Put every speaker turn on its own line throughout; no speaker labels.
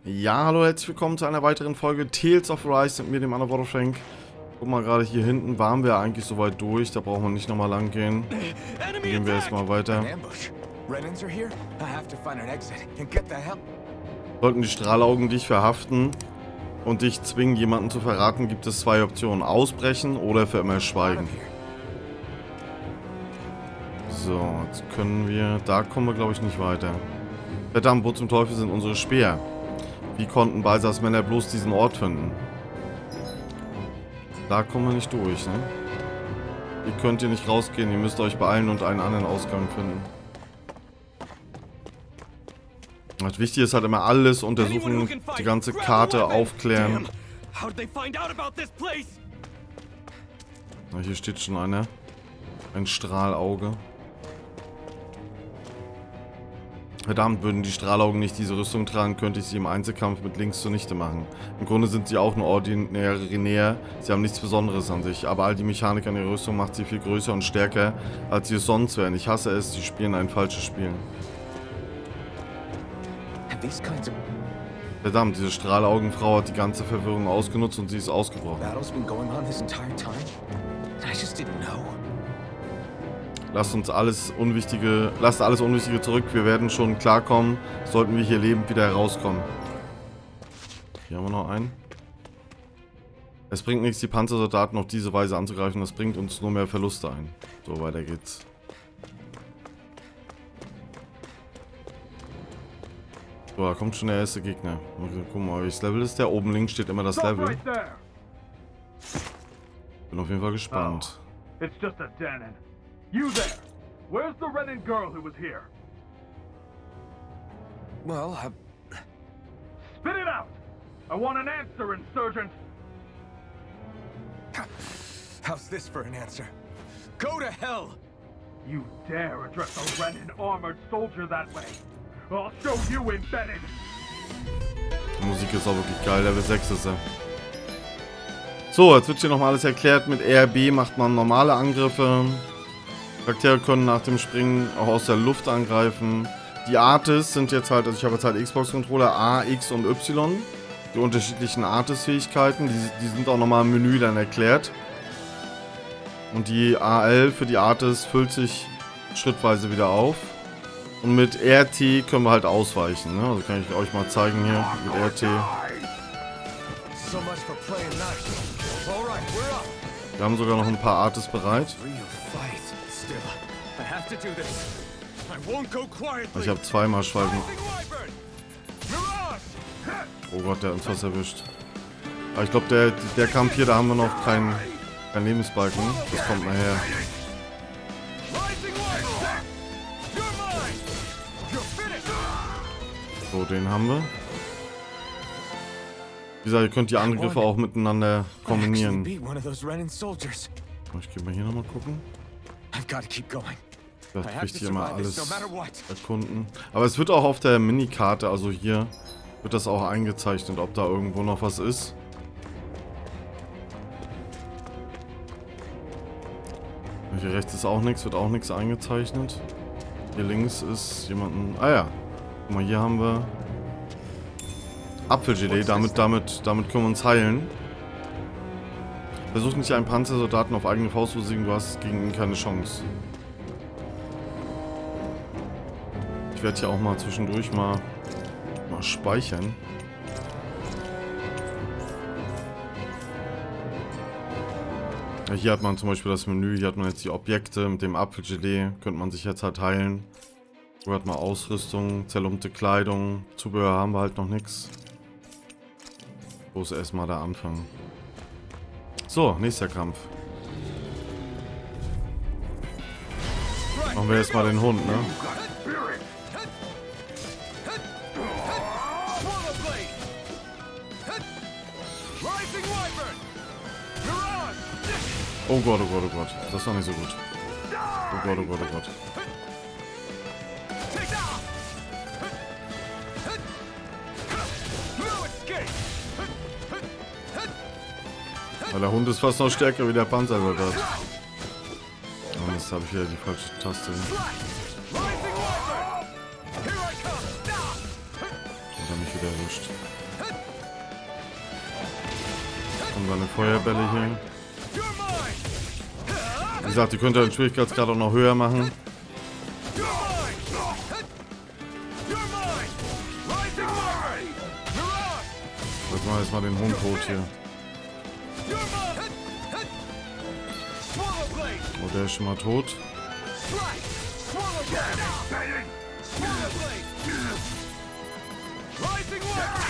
Ja, hallo, herzlich willkommen zu einer weiteren Folge Tales of Rise mit mir, dem UNDERWATERFRANK. Guck mal, gerade hier hinten waren wir eigentlich soweit durch, da brauchen wir nicht nochmal lang gehen. Gehen wir erstmal weiter. Sollten die Strahlaugen dich verhaften und dich zwingen, jemanden zu verraten, gibt es zwei Optionen. Ausbrechen oder für immer schweigen. So, jetzt können wir... Da kommen wir, glaube ich, nicht weiter. Verdammt, wo zum Teufel sind unsere Speer? Wie konnten Balsas Männer bloß diesen Ort finden? Da kommen wir nicht durch, ne? Ihr könnt hier nicht rausgehen, ihr müsst euch beeilen und einen anderen Ausgang finden. Das Wichtige ist halt immer alles untersuchen, die ganze Karte aufklären. Na, hier steht schon einer. Ein Strahlauge. Verdammt, würden die Strahlaugen nicht diese Rüstung tragen, könnte ich sie im Einzelkampf mit links zunichte machen. Im Grunde sind sie auch nur ordinäre, sie haben nichts Besonderes an sich, aber all die Mechanik an ihrer Rüstung macht sie viel größer und stärker, als sie es sonst wären. Ich hasse es, sie spielen ein falsches Spiel. Verdammt, diese Strahlaugenfrau hat die ganze Verwirrung ausgenutzt und sie ist ausgebrochen. Lasst alles Unwichtige zurück. Wir werden schon klarkommen, sollten wir hier lebend wieder herauskommen. Hier haben wir noch einen. Es bringt nichts, die Panzersoldaten auf diese Weise anzugreifen. Das bringt uns nur mehr Verluste ein. So, weiter geht's. So, da kommt schon der erste Gegner. Gucken wir mal, welches Level ist der. Oben links steht immer das Level. Bin auf jeden Fall gespannt.
You there! Where's the Renin girl who was here?
Well,
Spit it out! I want an answer, insurgent!
How's this for an answer? Go to hell!
You dare address a Renin armored soldier that way? I'll show you embedded!
Die Musik ist auch wirklich geil, Level 6 ist er. So, jetzt wird hier nochmal alles erklärt. Mit RB macht man normale Angriffe. Charaktere können nach dem Springen auch aus der Luft angreifen. Die Artis sind jetzt halt, also ich habe jetzt halt Xbox-Controller A, X und Y. Die unterschiedlichen Artis-Fähigkeiten, die sind auch nochmal im Menü dann erklärt. Und die AL für die Artis füllt sich schrittweise wieder auf. Und mit RT können wir halt ausweichen, ne? Also kann ich euch mal zeigen hier mit RT. Wir haben sogar noch ein paar Artis bereit. Ich habe zweimal Schweigen. Oh Gott, der hat uns was erwischt. Aber ich glaube, der Kampf hier, da haben wir noch keinen Lebensbalken. Das kommt nachher. So, den haben wir. Wie gesagt, ihr könnt die Angriffe auch miteinander kombinieren. Ich gehe mal hier nochmal gucken. Vielleicht will ich hier mal alles erkunden. Aber es wird auch auf der Minikarte, also hier, wird das auch eingezeichnet, ob da irgendwo noch was ist. Hier rechts ist auch nichts, wird auch nichts eingezeichnet. Hier links ist jemanden... Ah ja, guck mal, hier haben wir Apfelgelee, damit können wir uns heilen. Versuch nicht einen Panzersoldaten auf eigene Faust zu besiegen, du hast gegen ihn keine Chance. Ich werde hier auch mal zwischendurch mal speichern. Ja, hier hat man zum Beispiel das Menü, hier hat man jetzt die Objekte mit dem Apfelgelee, könnte man sich jetzt halt heilen. Hier hat man Ausrüstung, zerlumpte Kleidung, Zubehör haben wir halt noch nichts. So ist erstmal der Anfang. So, nächster Kampf. Machen wir erstmal den Hund, ne? Oh Gott, oh Gott, oh Gott. Das ist doch nicht so gut. Oh Gott, oh Gott, oh Gott. Weil der Hund ist fast noch stärker wie der Panzersoldat. Und jetzt habe ich wieder die falsche Taste. Und dann mich wieder erwischt. Und dann eine Feuerbälle hier. Wie gesagt, die könnt ihr den Schwierigkeitsgrad auch noch höher machen. Jetzt machen wir jetzt mal den Hund tot hier. Oh, der ist schon mal tot.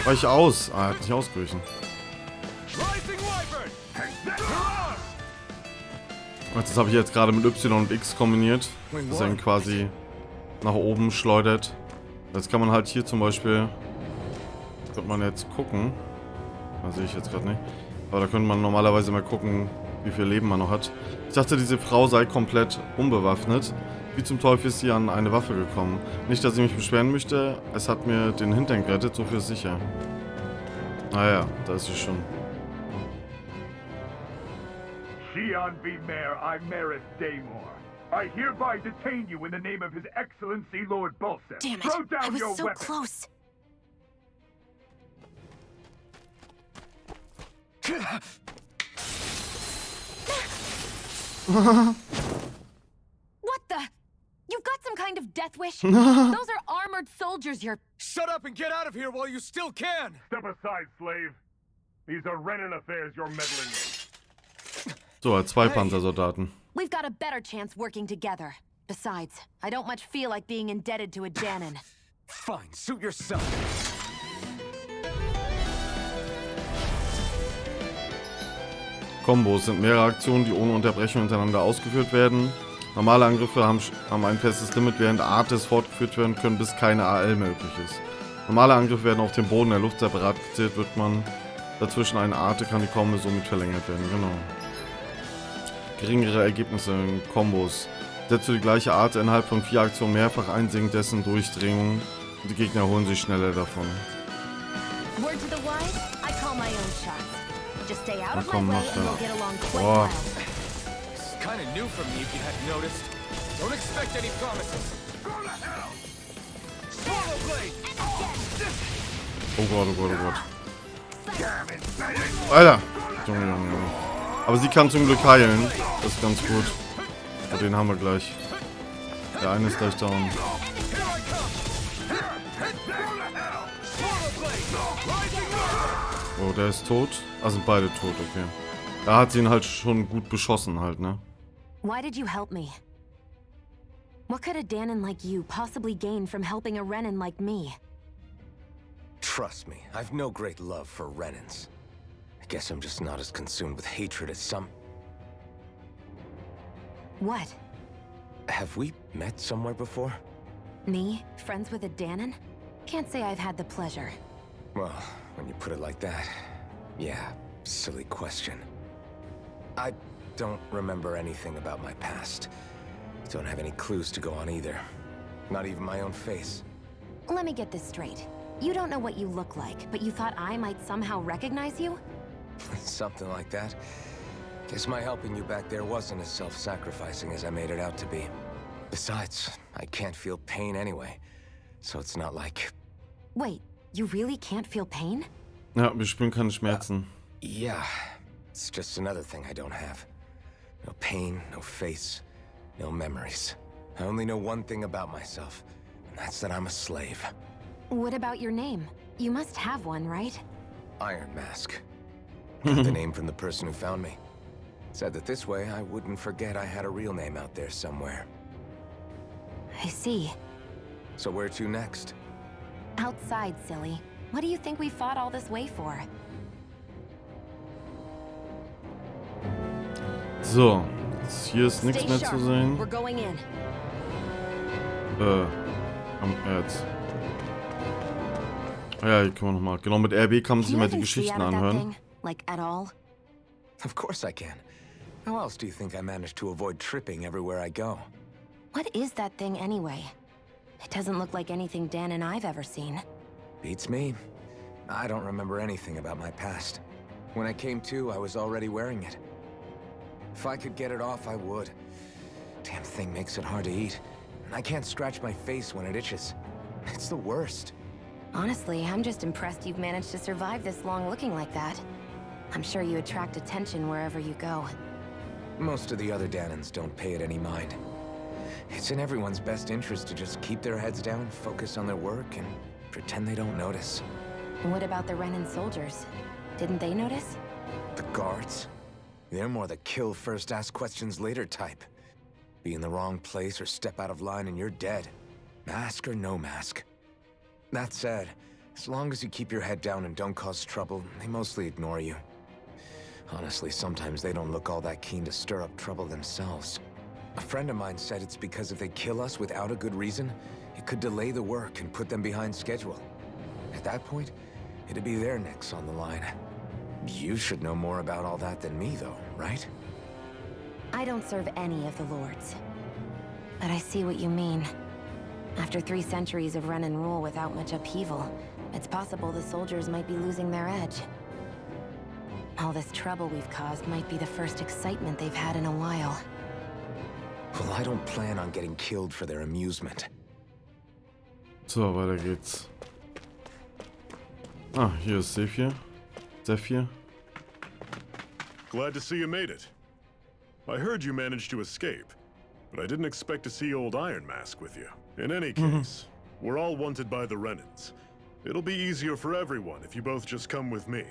Weich aus. Ah, er hat nicht ausgewichen. Das habe ich jetzt gerade mit Y und X kombiniert. Das dann quasi nach oben schleudert. Jetzt kann man halt hier zum Beispiel, könnte man jetzt gucken. Das sehe ich jetzt gerade nicht. Aber da könnte man normalerweise mal gucken, wie viel Leben man noch hat. Ich dachte, diese Frau sei komplett unbewaffnet. Wie zum Teufel ist sie an eine Waffe gekommen? Nicht, dass ich mich beschweren möchte. Es hat mir den Hintern gerettet, so viel ist sicher. Naja, da ist sie schon.
Shion V. Mayor, I Maris Daymore. I hereby detain you in the name of His Excellency Lord Bulseth.
Damn it!
Throw
I
down
was
your
so
weapon.
close. What the? You've got some kind of death wish? Those are armored soldiers you're...
Shut up and get out of here while you still can!
Step aside, slave. These are Renan affairs you're meddling with.
So, zwei Panzersoldaten.
We've got a better chance working together. Besides, I don't much feel like being indebted to a Janin.
Fine, suit yourself.
Kombos sind mehrere Aktionen, die ohne Unterbrechung hintereinander ausgeführt werden. Normale Angriffe haben ein festes Limit, während Artes fortgeführt werden können, bis keine AL möglich ist. Normale Angriffe werden auf dem Boden der Luft separat gezählt, wird man dazwischen eine Arte, kann die Kombo somit verlängert werden. Genau. Geringere Ergebnisse in Kombos. Setzt du die gleiche Arte innerhalb von 4 Aktionen mehrfach ein, sinkt dessen Durchdringung und die Gegner holen sich schneller davon.
Word to the wise, I call my own shots. Just stay out of my
komm,
way
mach
and
da.
we'll get along quite
Boah.
well.
This is kind of new for me if you hadn't noticed. Don't expect any promises.
Go to hell!
Swallow blade!
Oh Gott, oh Gott, oh Gott.
Damn it, Satan!
Alter! Junge, Junge, Junge. Aber sie kann zum Glück heilen. Das ist ganz gut. Und den haben wir gleich. Der eine ist gleich down. Oh, der ist tot. Ah, sind beide tot, okay. Da hat sie ihn halt schon gut beschossen halt, ne?
Why did you help me? What could a Danon like you possibly gain from helping a Renan like me?
Trust me, I've no great love for Renans. I guess I'm just not as consumed with hatred as some...
What?
Have we met somewhere before?
Me? Friends with a Danon? Can't say I've had the pleasure.
Well, when you put it like that, yeah, silly question. I don't remember anything about my past. Don't have any clues to go on either. Not even my own face.
Let me get this straight. You don't know what you look like, but you thought I might somehow recognize you?
Something like that. Guess my helping you back there wasn't as self-sacrificing as I made it out to be. Besides, I can't feel pain anyway. So it's not like...
Wait, you really can't feel pain?
Ja, wir spüren keine Schmerzen.
Yeah, it's just another thing I don't have. No pain, no face, no memories. I only know one thing about myself, and that's that I'm a slave.
What about your name? You must have one, right?
Eisenmaske. Got the name from the person who found me. Said that this way I wouldn't forget I had a real name out there somewhere.
I see.
So where to next?
Outside, silly. What do you think we fought all this way for?
So, jetzt hier ist nichts
Stay
mehr
sharp.
zu sehen.
We're going in.
Am Erz. Ja, hier können wir nochmal. Genau, mit RB kann man sich
Can you
immer die
even see
Geschichten
out of that
anhören.
thing? Like, at all?
Of course I can. How else do you think I managed to avoid tripping everywhere I go?
What is that thing anyway? It doesn't look like anything Dan and I've ever seen.
Beats me. I don't remember anything about my past. When I came to, I was already wearing it. If I could get it off, I would. Damn thing makes it hard to eat. And I can't scratch my face when it itches. It's the worst.
Honestly, I'm just impressed you've managed to survive this long looking like that. I'm sure you attract attention wherever you go.
Most of the other Danans don't pay it any mind. It's in everyone's best interest to just keep their heads down, focus on their work, and pretend they don't notice.
And what about the Renin soldiers? Didn't they notice?
The guards? They're more the kill first, ask questions later type. Be in the wrong place or step out of line and you're dead. Mask or no mask. That said, as long as you keep your head down and don't cause trouble, they mostly ignore you. Honestly, sometimes they don't look all that keen to stir up trouble themselves. A friend of mine said it's because if they kill us without a good reason, it could delay the work and put them behind schedule. At that point, it'd be their necks on the line. You should know more about all that than me, though, right?
I don't serve any of the lords. But I see what you mean. After 3 centuries of Renin rule without much upheaval, it's possible the soldiers might be losing their edge. All this trouble we've caused might be the first excitement they've had in a while.
Well, I don't plan on getting killed for their amusement.
So, weiter geht's. Ah, hier ist Zephyr.
Glad to see you made it. I heard you managed to escape, but I didn't expect to see old Eisenmaske with you. In any case, we're all wanted by the Renins. It'll be easier for everyone if you both just come with me.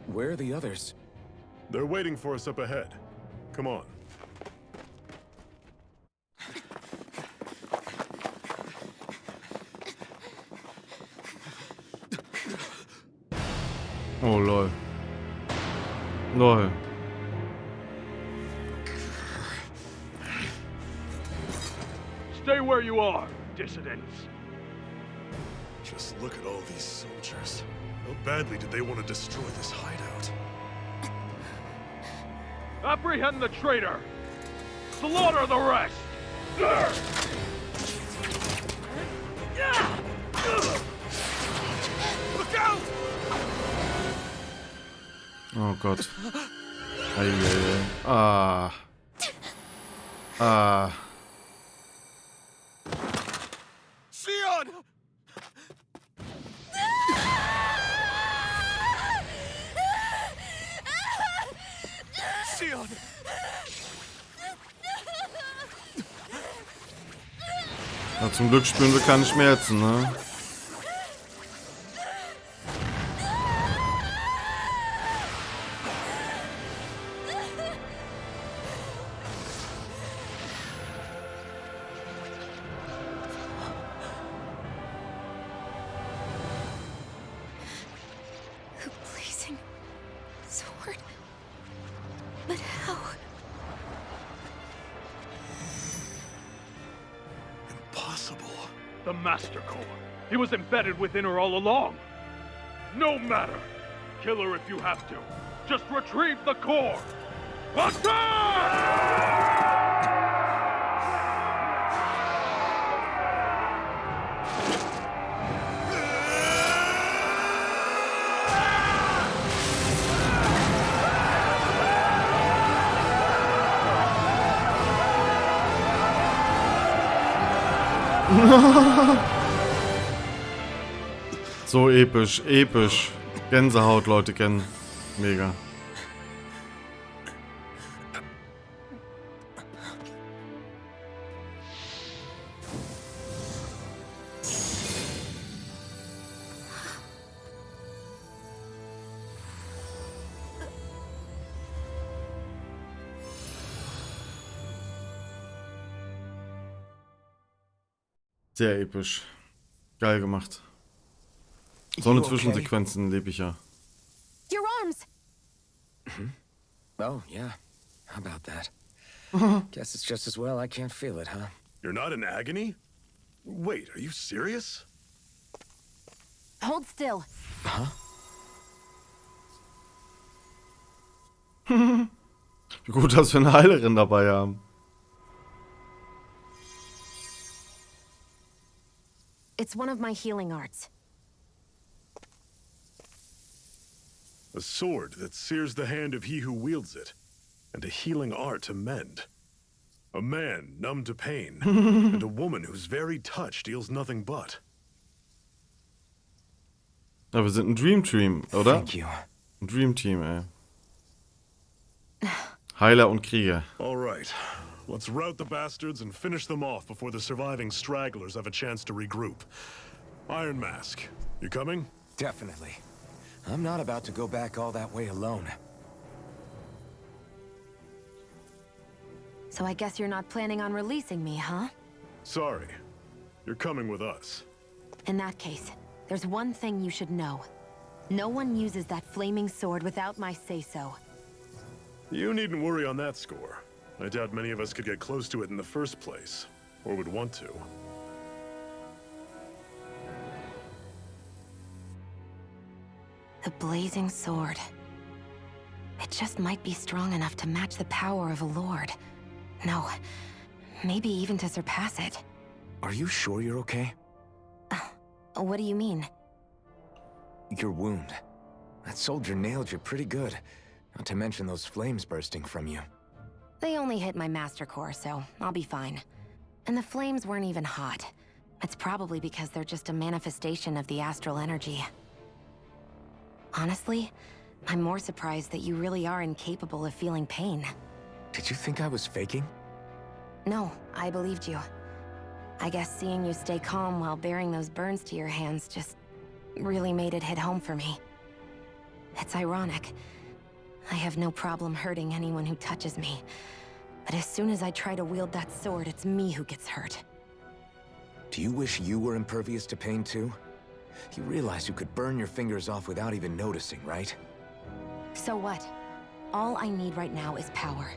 Where are the others?
They're waiting for us up ahead. Come on.
Oh, lol. Lol.
Stay where you are, dissidents.
Just look at all these soldiers. How badly did they want to destroy this hideout?
Apprehend the traitor! Slaughter the rest! Look out!
Oh Gott. Ah.
Sion! Sion!
Ja, zum Glück spüren wir keine Schmerzen, ne?
Blazing sword. But how?
Impossible.
The Master Core. He was embedded within her all along. No matter. Kill her if you have to. Just retrieve the core. Attack!
So episch, episch. Gänsehaut, Leute, kennen. Mega. Sehr episch. Geil gemacht. So eine Zwischensequenzen lebe ich ja.
Your arms!
Oh, yeah. How about that? Guess it's just as well I can't feel it, huh?
You're not in agony? Wait, are you serious?
Hold still.
Huh?
Wie gut, dass wir eine Heilerin dabei haben.
It's one of my healing arts.
A sword that sears the hand of he who wields it. and a healing art to mend. A man numb to pain, and a woman whose very touch deals nothing but.
Ja, wir sind ein Dream Team, oder?
Thank you.
Ein Dream Team, ey. Heiler und Krieger.
All right, let's rout the bastards and finish them off before the surviving stragglers have a chance to regroup. Ironmaske, you coming?
Definitely. I'm not about to go back all that way alone.
So I guess you're not planning on releasing me, huh?
Sorry, you're coming with us.
In that case, there's one thing you should know. No one uses that flaming sword without my say-so.
You needn't worry on that score. I doubt many of us could get close to it in the first place, or would want to.
The blazing sword. It just might be strong enough to match the power of a lord. No, maybe even to surpass it.
Are you sure you're okay?
What do you mean?
Your wound. That soldier nailed you pretty good. Not to mention those flames bursting from you.
They only hit my master core, so I'll be fine. And the flames weren't even hot. It's probably because they're just a manifestation of the astral energy. Honestly, I'm more surprised that you really are incapable of feeling pain.
Did you think I was faking?
No, I believed you. I guess seeing you stay calm while bearing those burns to your hands just really made it hit home for me. It's ironic. I have no problem hurting anyone who touches me. But as soon as I try to wield that sword, it's me who gets hurt.
Do you wish you were impervious to pain too? You realize you could burn your fingers off without even noticing, right?
So what? All I need right now is power.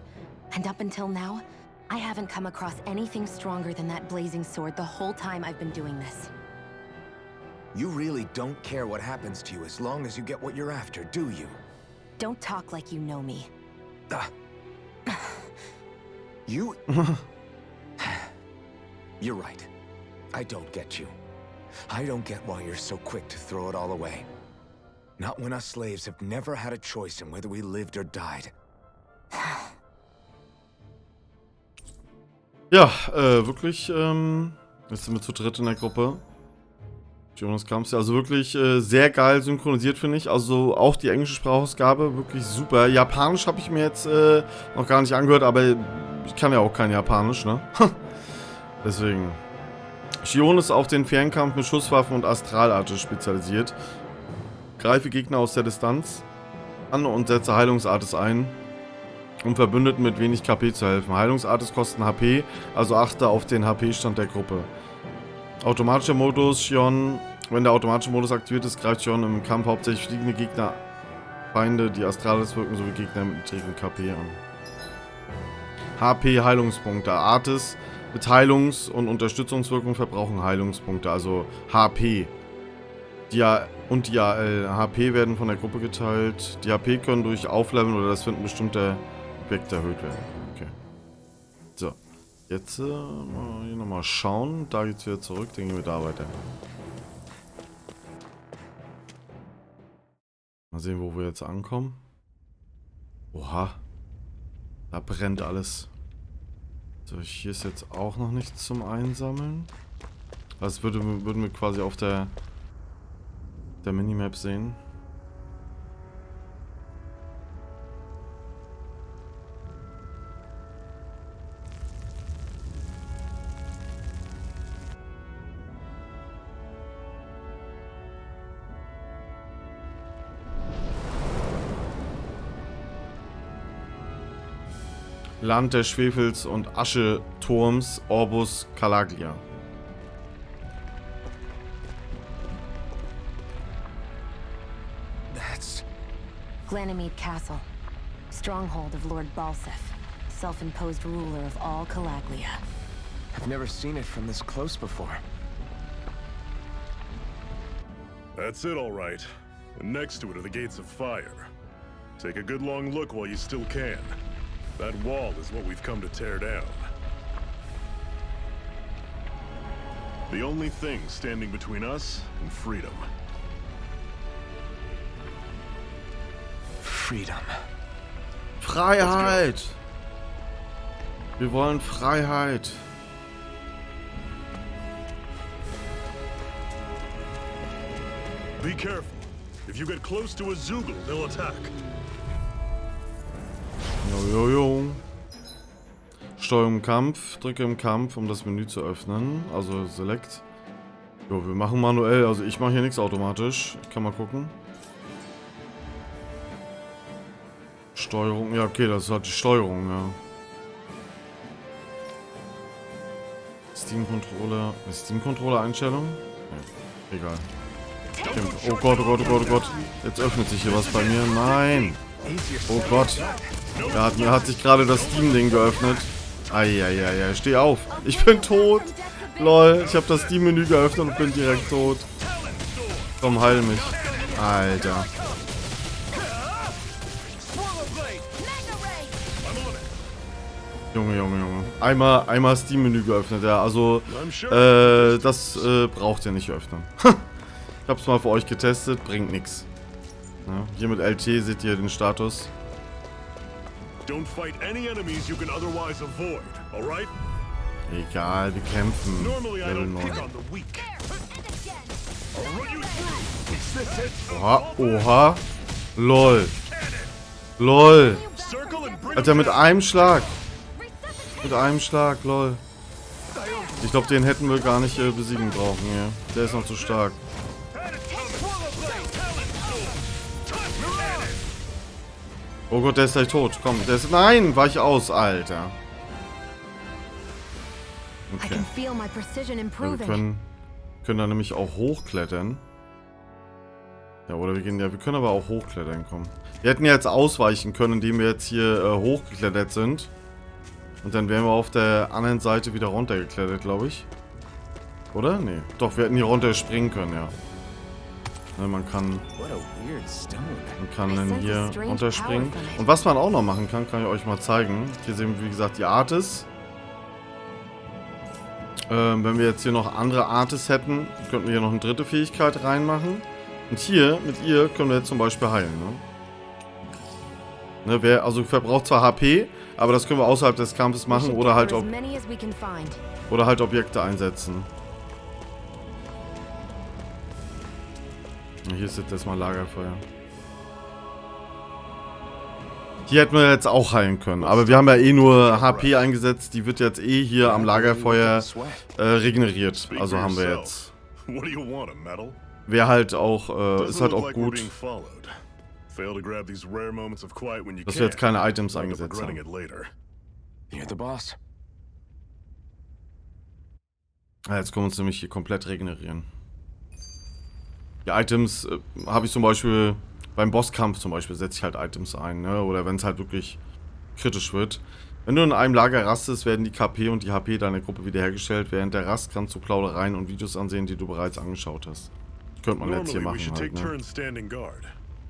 And up until now, I haven't come across anything stronger than that blazing sword the whole time I've been doing this.
You really don't care what happens to you as long as you get what you're after, do you?
Don't talk like you know me.
You... You're right. I don't get you. I don't get why you're so quick to throw it all away. Not when us slaves have never had a choice in whether we lived or died.
Ja, wirklich, jetzt sind wir zu dritt in der Gruppe. Jonas Kamps, also wirklich sehr geil synchronisiert, finde ich. Also auch die englische Sprachausgabe, wirklich super. Japanisch habe ich mir jetzt noch gar nicht angehört, aber ich kann ja auch kein Japanisch, ne? Deswegen. Shion ist auf den Fernkampf mit Schusswaffen und Astralarte spezialisiert. Greife Gegner aus der Distanz an und setze Heilungsartes ein, um Verbündeten mit wenig KP zu helfen. Heilungsartes kosten HP, also achte auf den HP-Stand der Gruppe. Automatischer Modus, Shion. Wenn der automatische Modus aktiviert ist, greift Shion im Kampf hauptsächlich fliegende Gegner, Feinde, die Astrales wirken, sowie Gegner mit niedrigem KP an. HP, Heilungspunkte. Artes mit Heilungs- und Unterstützungswirkung verbrauchen Heilungspunkte, also HP. Die HP werden von der Gruppe geteilt. Die HP können durch Aufleveln oder das Finden bestimmter Objekte erhöht werden. Okay. So. Jetzt hier nochmal schauen. Da geht's wieder zurück. Dann gehen wir da weiter. Mal sehen, wo wir jetzt ankommen. Oha. Da brennt alles. So, hier ist jetzt auch noch nichts zum Einsammeln. Das würden wir quasi auf der Minimap sehen. Land des Schwefels und Ascheturms, Orbus Calaglia.
That's...
Glanimede Castle. Stronghold of Lord Balsef. Self-imposed ruler of all Calaglia.
I've never seen it from this close before.
That's it, all right. And next to it are the gates of fire. Take a good long look while you still can. That wall is what we've come to tear down. The only thing standing between us and freedom.
Freedom.
Freiheit! Wir wollen Freiheit!
Be careful. If you get close to a Zoogle, they'll attack.
Jojojo. Steuerung im Kampf. Drücke im Kampf, um das Menü zu öffnen. Also Select. Jo, wir machen manuell. Also ich mache hier nichts automatisch. Ich kann mal gucken. Steuerung. Ja, okay, das ist halt die Steuerung, ja. Steam-Controller. Steam-Controller-Einstellung? Ja, egal. Oh Gott, oh Gott, oh Gott, oh Gott. Jetzt öffnet sich hier was bei mir. Nein. Oh Gott. Mir hat sich gerade das Steam-Ding geöffnet. Eieiei, steh auf. Ich bin tot. Lol, ich habe das Steam-Menü geöffnet und bin direkt tot. Komm, heil mich. Alter. Junge. Einmal Steam-Menü geöffnet, ja. Also, das braucht ihr nicht öffnen. Ich hab's mal für euch getestet, bringt nix. Ja, hier mit LT seht ihr den Status.
Don't fight any enemies you can otherwise avoid, alright?
Egal, wir kämpfen.
Normally I
Level
don't
9.
pick on the weak. I'll run you through.
Oha. LOL. LOL.
Circle and bring
Alter, mit einem Schlag. Mit einem Schlag, lol. Ich glaube, den hätten wir gar nicht besiegen brauchen hier. Der ist noch zu stark. Oh Gott, der ist gleich tot. Komm, der ist... Nein, weich aus, Alter. Okay. Ja, wir können da nämlich auch hochklettern. Ja, oder wir können aber auch hochklettern, komm. Wir hätten ja jetzt ausweichen können, indem wir jetzt hier hochgeklettert sind. Und dann wären wir auf der anderen Seite wieder runtergeklettert, glaube ich. Oder? Nee. Doch, wir hätten hier runter springen können, ja. Ne, man kann dann hier runterspringen. Und was man auch noch machen kann ich euch mal zeigen. Hier sehen wir, wie gesagt, die Artis. Wenn wir jetzt hier noch andere Artis hätten, könnten wir hier noch eine dritte Fähigkeit reinmachen. Und hier, mit ihr, können wir jetzt zum Beispiel heilen, ne? Also verbraucht zwar HP, aber das können wir außerhalb des Kampfes machen oder halt Objekte einsetzen. Hier ist jetzt erstmal Lagerfeuer. Hier hätten wir jetzt auch heilen können, aber wir haben ja eh nur HP eingesetzt, die wird jetzt eh hier am Lagerfeuer regeneriert. Also haben wir jetzt. Wäre halt auch, ist halt auch gut, dass wir jetzt keine Items eingesetzt haben. Ja, jetzt können wir uns nämlich hier komplett regenerieren. Die Items habe ich zum Beispiel, beim Bosskampf zum Beispiel, setze ich halt Items ein, ne? Oder wenn es halt wirklich kritisch wird. Wenn du in einem Lager rastest, werden die KP und die HP deiner Gruppe wiederhergestellt. Während der Rast kannst du Plaudereien und Videos ansehen, die du bereits angeschaut hast. Könnte man jetzt hier machen halt, ne?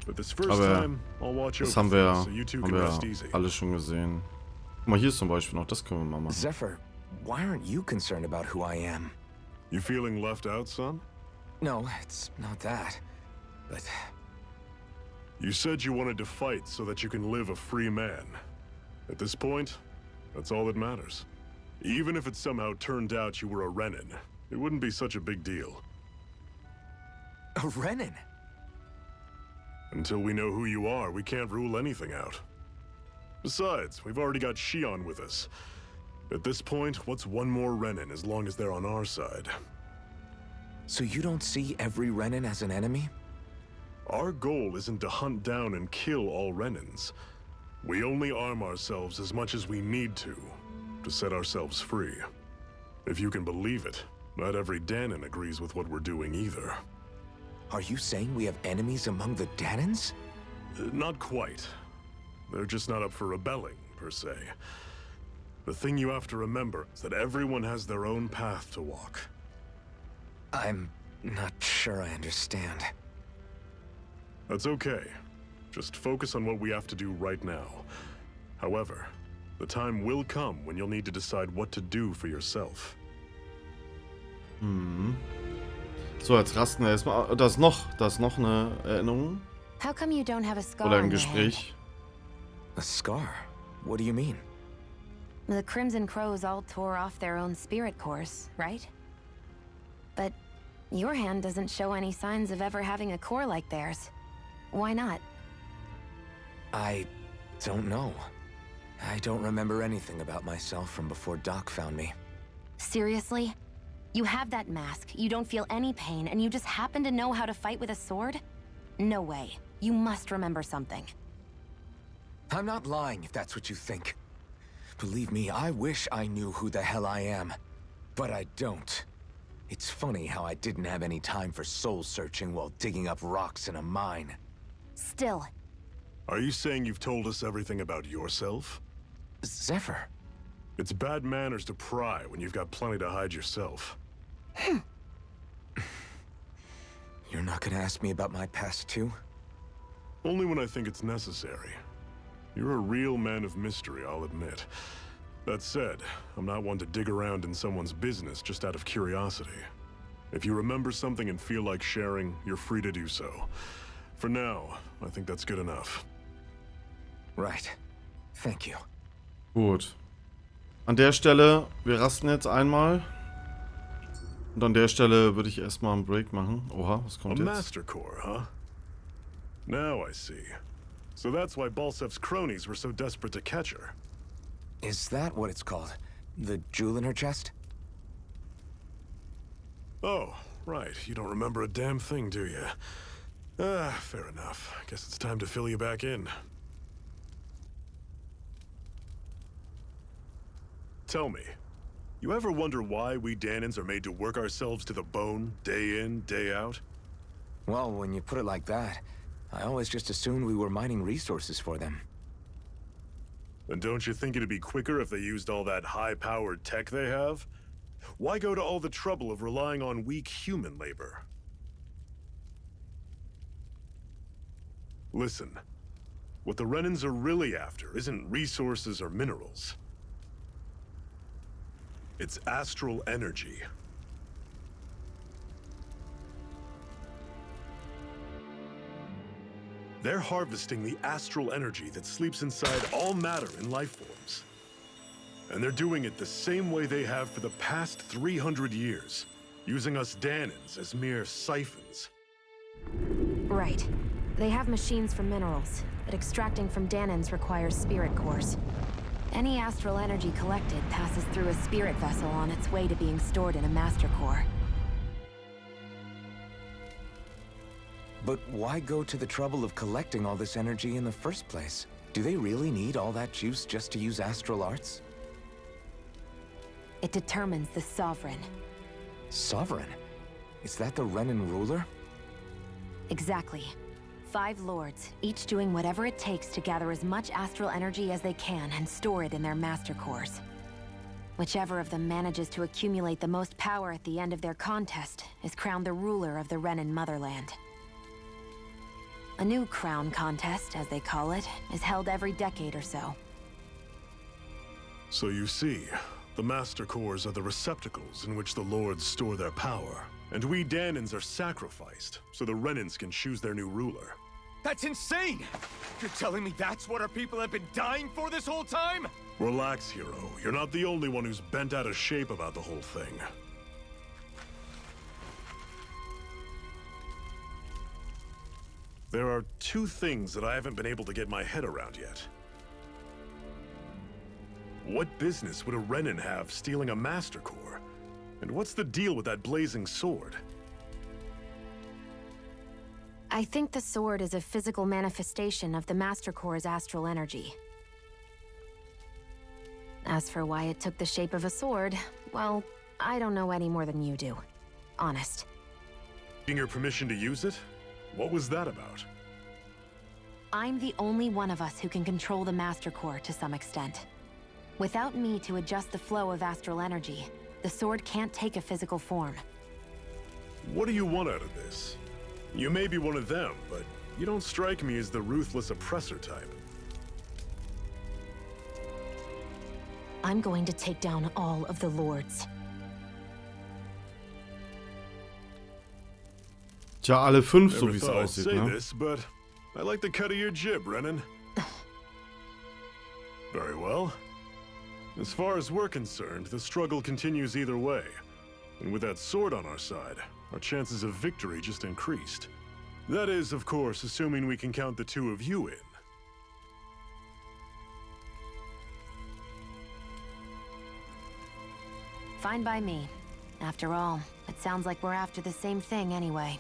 Aber das haben wir alles schon gesehen. Guck mal, hier ist zum Beispiel noch, das können wir mal machen.
Zephyr, why aren't you concerned about who I am?
You feeling left out, son?
No, it's not that. But
You said you wanted to fight so that you can live a free man. At this point, that's all that matters. Even if it somehow turned out you were a Renin, it wouldn't be such a big deal.
a Renin?
Until we know who you are, we can't rule anything out. Besides, we've already got Shion with us. At this point, what's one more Renin as long as they're on our side?
So you don't see every Renin as an enemy?
Our goal isn't to hunt down and kill all Renins. We only arm ourselves as much as we need to set ourselves free. If you can believe it, not every Danon agrees with what we're doing either.
Are you saying we have enemies among the Danons?
Not quite. They're just not up for rebelling, per se. The thing you have to remember is that everyone has their own path to walk.
I'm not sure I understand.
That's okay. Just focus on what we have to do right now. However, the time will come when you'll need to decide what to do for yourself.
So, jetzt rasten wir erstmal. Da ist noch eine Erinnerung.
How come you don't have a scar
Oder ein
on your head?
Gespräch.
A scar? What do you mean?
The Crimson Crows all tore off their own spirit cores, right? But your hand doesn't show any signs of ever having a core like theirs. Why not?
I don't know. I don't remember anything about myself from before Doc found me.
Seriously? You have that mask, you don't feel any pain, and you just happen to know how to fight with a sword? No way. You must remember something.
I'm not lying if that's what you think. Believe me, I wish I knew who the hell I am. But I don't. It's funny how I didn't have any time for soul searching while digging up rocks in a mine.
Still.
Are you saying you've told us everything about yourself?
Zephyr.
It's bad manners to pry when you've got plenty to hide yourself.
You're not gonna ask me about my past too?
Only when I think it's necessary. You're a real man of mystery, I'll admit. That said, I'm not one to dig around in someone's business just out of curiosity. If you remember something and feel like sharing, you're free to do so. For now, I think that's good enough.
Right. Thank you.
Gut. An der Stelle, wir rasten jetzt einmal. Und an der Stelle würde ich erstmal einen Break machen. Oha, was kommt
A
jetzt?
master core, huh? Now I see. So that's why Balsev's cronies were so desperate to catch her.
Is that what it's called? The jewel in her chest?
Oh, right. You don't remember a damn thing, do you? Fair enough. Guess it's time to fill you back in. Tell me, you ever wonder why we Danans are made to work ourselves to the bone, day in, day out?
Well, when you put it like that, I always just assumed we were mining resources for them.
And don't you think it'd be quicker if they used all that high-powered tech they have? Why go to all the trouble of relying on weak human labor? Listen, what the Renans are really after isn't resources or minerals. It's astral energy. They're harvesting the astral energy that sleeps inside all matter in life forms. And they're doing it the same way they have for the past 300 years, using us Danans as mere siphons.
Right. They have machines for minerals, but extracting from Danans requires spirit cores. Any astral energy collected passes through a spirit vessel on its way to being stored in a master core.
But why go to the trouble of collecting all this energy in the first place? Do they really need all that juice just to use astral arts?
It determines the Sovereign.
Sovereign? Is that the Renan ruler?
Exactly. 5 lords, each doing whatever it takes to gather as much astral energy as they can and store it in their master cores. Whichever of them manages to accumulate the most power at the end of their contest is crowned the ruler of the Renan motherland. A new crown contest, as they call it, is held every decade or so.
So you see, the master cores are the receptacles in which the lords store their power. And we Danans are sacrificed, so the Renans can choose their new ruler.
That's insane! You're telling me that's what our people have been dying for this whole time?
Relax, hero. You're not the only one who's bent out of shape about the whole thing. There are 2 things that I haven't been able to get my head around yet. What business would a Renan have stealing a master core? And what's the deal with that blazing sword?
I think the sword is a physical manifestation of the master core's astral energy. As for why it took the shape of a sword, well, I don't know any more than you do. Honest.
Getting your permission to use it? What was that about?
I'm the only one of us who can control the master core to some extent. Without me to adjust the flow of astral energy, the sword can't take a physical form.
What do you want out of this? You may be one of them, but you don't strike me as the ruthless oppressor type.
I'm going to take down all of the lords.
Tja, alle 5, so
Never
wie es
thought I'd
aussieht,
say
ne?
this, but I like the cut of your jib, Renan. Very well. As far as we're concerned, the struggle continues either way. And with that sword on our side, our chances of victory just increased. That is, of course, assuming we can count the two of you in.
Fine by me. After all, it sounds like we're after the same thing anyway.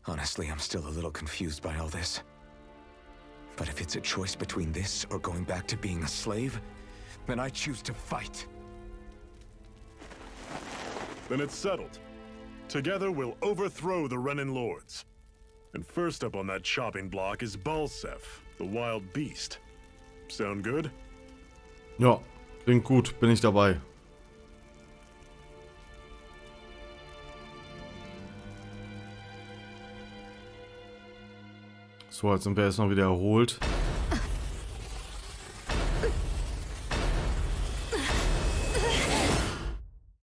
Honestly, I'm still a little confused by all this. But if it's a choice between this or going back to being a slave, then I choose to fight.
Then it's settled. Together we'll overthrow the Renin Lords. And first up on that chopping block is Balsef, the wild beast. Sound good?
Ja, klingt gut, bin ich dabei. So, jetzt sind wir erstmal wieder erholt.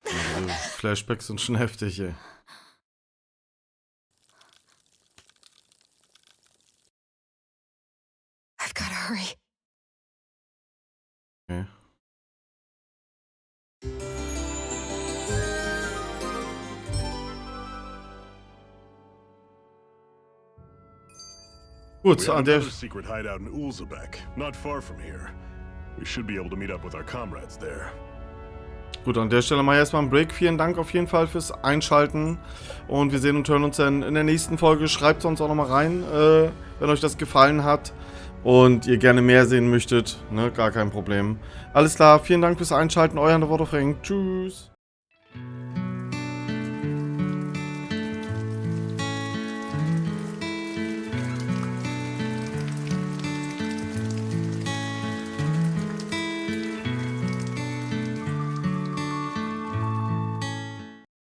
Die Flashbacks sind schon heftig, ey.
I've gotta hurry.
Okay. Gut,
We have
an der
another secret hideout in Ulzebek, not far from here. We should be able to meet up with our comrades there.
Gut, an der Stelle mal erstmal einen Break. Vielen Dank auf jeden Fall fürs Einschalten. Und wir sehen und hören uns dann in der nächsten Folge. Schreibt sonst auch nochmal rein, wenn euch das gefallen hat. Und ihr gerne mehr sehen möchtet. Ne, gar kein Problem. Alles klar, vielen Dank fürs Einschalten. Euer UNDERWATERFRANK. Tschüss.